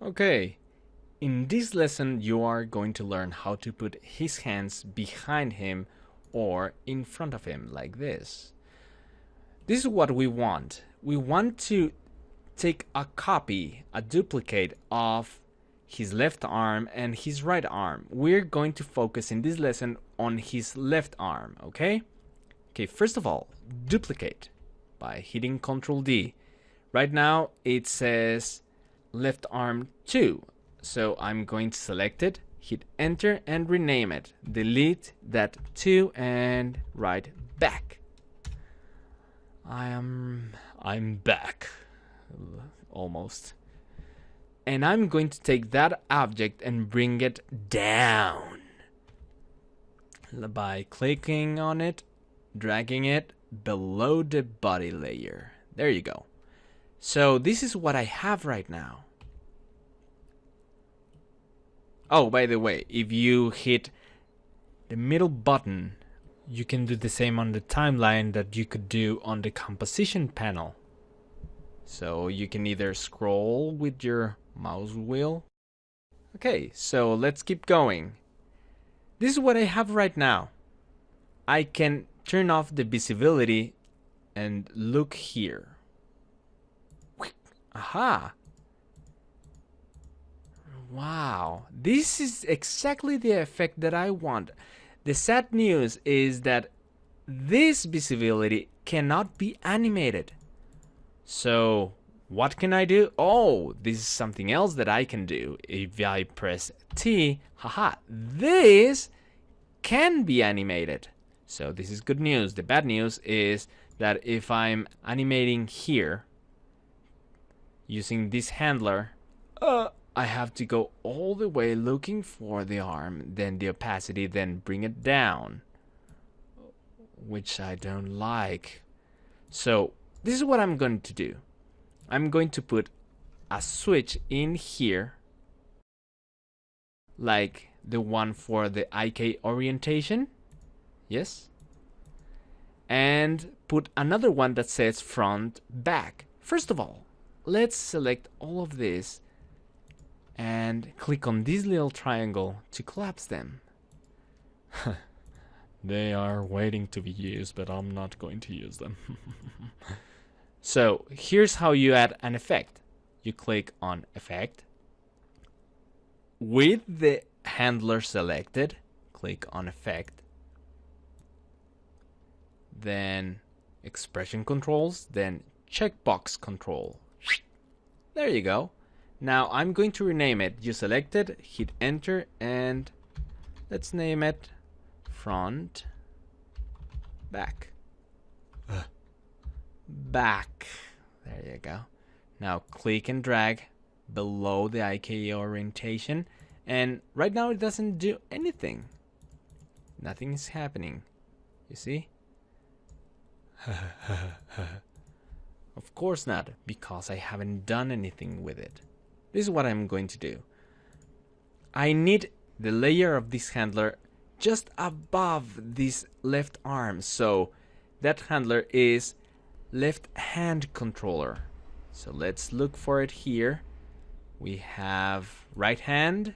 Okay, in this lesson you are going to learn how to put his hands behind him or in front of him like this. This is what we want. We want to take a copy, a duplicate of his left arm and his right arm. We're going to focus in this lesson on his left arm, okay? Okay, first of all, duplicate by hitting Ctrl D. Right now it says left arm 2. So I'm going to select it, hit enter and rename it. Delete that 2 and write back. I'm back. Almost. And I'm going to take that object and bring it down by clicking on it, dragging it below the body layer. There you go. So this is what I have right now. Oh, by the way, if you hit the middle button, you can do the same on the timeline that you could do on the composition panel. So you can either scroll with your mouse wheel. Okay, so let's keep going. This is what I have right now. I can turn off the visibility and look here. Aha! Wow, this is exactly the effect that I want. The sad news is that this visibility cannot be animated. So what can I do? Oh, this is something else that I can do. If I press T, haha, this can be animated. So this is good news. The bad news is that if I'm animating here using this handler, I have to go all the way looking for the arm, then the opacity, then bring it down, which I don't like. So this is what I'm going to do. I'm going to put a switch in here, like the one for the IK orientation. Yes. And put another one that says front, back. First of all, let's select all of this and click on this little triangle to collapse them. They are waiting to be used, but I'm not going to use them. So here's how you add an effect. You click on effect. With the handler selected, click on effect. Then expression controls, then checkbox control. There you go. Now I'm going to rename it. You select it, hit enter, and let's name it front, back. Back. There you go. Now click and drag below the IK orientation, and right now it doesn't do anything. Nothing is happening. You see? Of course not, because I haven't done anything with it. This is what I'm going to do. I need the layer of this handler just above this left arm. So that handler is left hand controller. So let's look for it here. We have right hand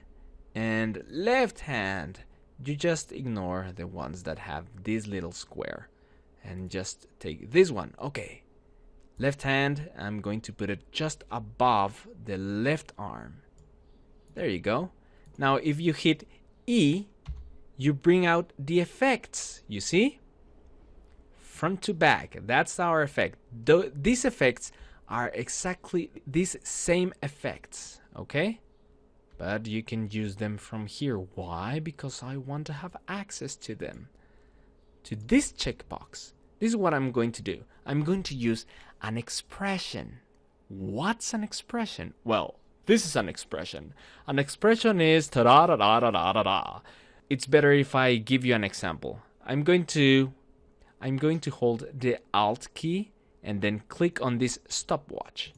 and left hand. You just ignore the ones that have this little square and just take this one. Okay. Left hand, I'm going to put it just above the left arm. There you go. Now if you hit E, you bring out the effects, you see? Front to back, that's our effect. These effects are exactly these same effects, okay? But you can use them from here. Why? Because I want to have access to them. To this checkbox. This is what I'm going to do. I'm going to use an expression. What's an expression? Well, this is an expression. An expression is ta-da-da-da-da-da-da-da. It's better if I give you an example. I'm going to hold the Alt key and then click on this stopwatch.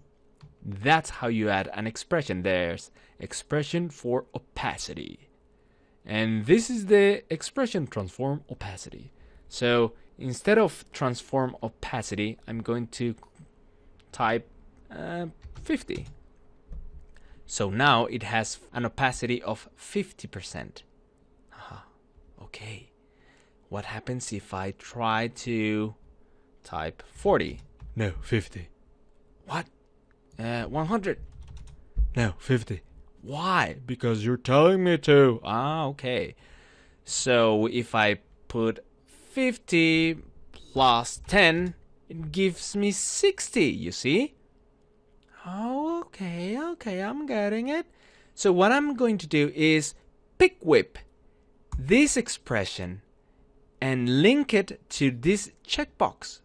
That's how you add an expression. There's expression for opacity. And this is the expression transform opacity. So instead of transform opacity, I'm going to type 50. So now it has an opacity of 50%. Okay. What happens if I try to type 40? No, 50. What? 100. No, 50. Why? Because you're telling me to. Okay. So if I put 50 plus 10, it gives me 60, you see? Oh, okay, I'm getting it. So what I'm going to do is pick whip this expression and link it to this checkbox.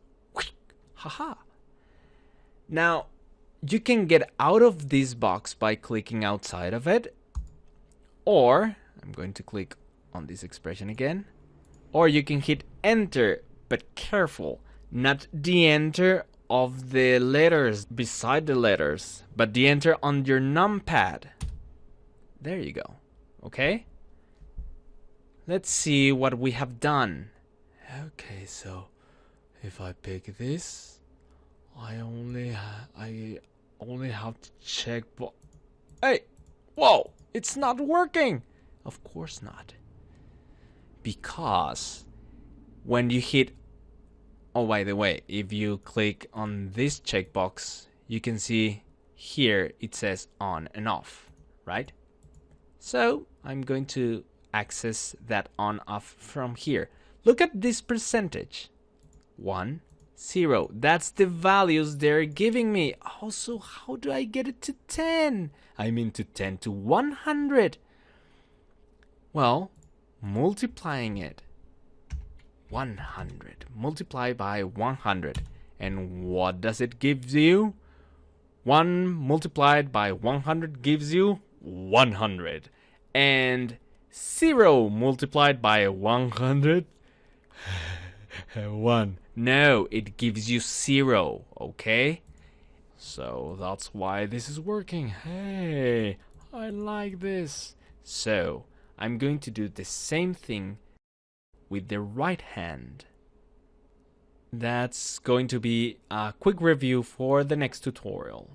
Haha. Now, you can get out of this box by clicking outside of it, or I'm going to click on this expression again, or you can hit enter, but careful, not the enter of the letters beside the letters, but the enter on your numpad. There you go. Okay? Let's see what we have done. Okay, so if I pick this, I only have to check. Hey, whoa! It's not working. Of course not. Because when you hit, oh, by the way, if you click on this checkbox, you can see here it says on and off, right? So I'm going to access that on off from here. Look at this percentage. 1, 0. That's the values they're giving me. Also, how do I get it to 10? I mean to 10 to 100. Well, multiplying it. 100. Multiply by 100. And what does it give you? 1 multiplied by 100 gives you 100. And 0 multiplied by 100? 1. No, it gives you 0, okay? So that's why this is working. Hey, I like this. So I'm going to do the same thing with the right hand. That's going to be a quick review for the next tutorial.